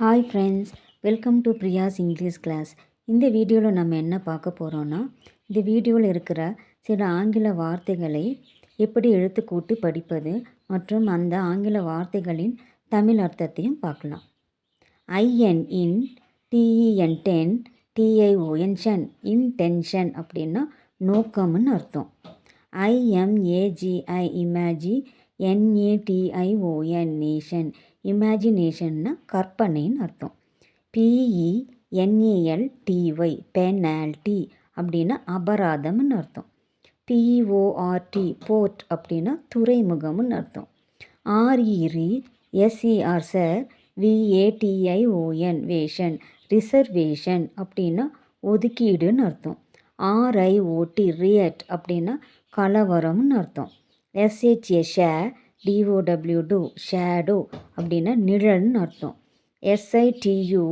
Hi friends, welcome to Priya's English class. இந்த வீடியோவில் நம்ம என்ன பார்க்க போகிறோன்னா, இந்த வீடியோவில் இருக்கிற சில ஆங்கில வார்த்தைகளை எப்படி எழுத்து கூட்டி படிப்பது மற்றும் அந்த ஆங்கில வார்த்தைகளின் தமிழ் அர்த்தத்தையும் பார்க்கலாம். I N in, T E N ten, T I O N shun, intention அப்படின்னா நோக்கம்னு அர்த்தம். ஐஎம்ஏஜிஐ இமேஜி, என்ஏடிஐஓஎன் நேஷன், இமேஜினேஷன்னா கற்பனைன்னு அர்த்தம். பிஇஎன்ஏஎல்டிஒய் பெனால்டி அப்படின்னா அபராதம்னு அர்த்தம். பிஓஆர்டி போர்ட் அப்படின்னா துறைமுகம்னு அர்த்தம். ஆர்இரி எஸ்இஆர் சார், விஏடிஐஓஎன் வேஷன், ரிசர்வேஷன் அப்படின்னா ஒதுக்கீடுன்னு அர்த்தம். ஆர்ஐஓடி ரியட் அப்படின்னா கலவரம்னு அர்த்தம். எஸ்ஹெச்ஏ ஷே, டிஓடபிள்யூ ஷேடோ அப்படின்னா நிழல்னு அர்த்தம். எஸ்ஐடியு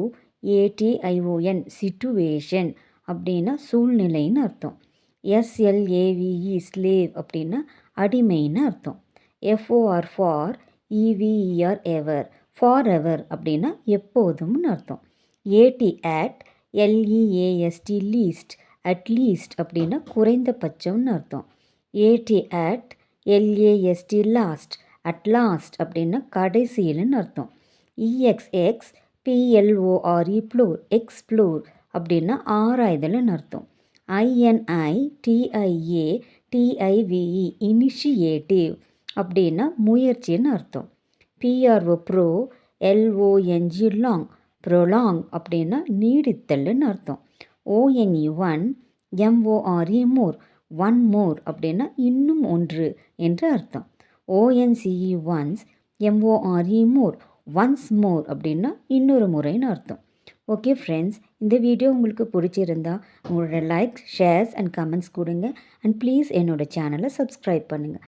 ஏடிஐஓஎன் சிட்டுவேஷன் அப்படின்னா சூழ்நிலைன்னு அர்த்தம். எஸ்எல்ஏவிஇ ஸ்லேவ் அப்படின்னா அடிமைன்னு அர்த்தம். F O R for, E V E R ever, for ever அப்படின்னா எப்போதும்னு அர்த்தம். A T at, L E A S T least, at least அப்படின்னா குறைந்தபட்சம்னு அர்த்தம். A T at, L A S T last, at last அப்படின்னா கடைசியில்னு அர்த்தம். இஎக்ஸ்எக்ஸ், பிஎல்ஓஆர்இ ப்ளூர், எக்ஸ்ப்ளோர் அப்படின்னா ஆராய்தல்னு அர்த்தம். ஐஎன்ஐ, டிஐஏ, டிஐவிஇ இனிஷியேட்டிவ் அப்படின்னா முயற்சின்னு அர்த்தம். P R O pro, L O N G long, prolong அப்படின்னா நீடித்தல்னு அர்த்தம். O N E one, M O R E more, one more அப்படின்னா இன்னும் ஒன்று என்று அர்த்தம். O N C E once, M O R E more, once more அப்படின்னா இன்னொரு முறைன்னு அர்த்தம். ஓகே ஃப்ரெண்ட்ஸ், இந்த வீடியோ உங்களுக்கு பிடிச்சிருந்தா உங்களோட லைக்ஸ், ஷேர்ஸ் அண்ட் கமெண்ட்ஸ் கொடுங்க. அண்ட் ப்ளீஸ் என்னோடய சேனலை சப்ஸ்கிரைப் பண்ணுங்கள்.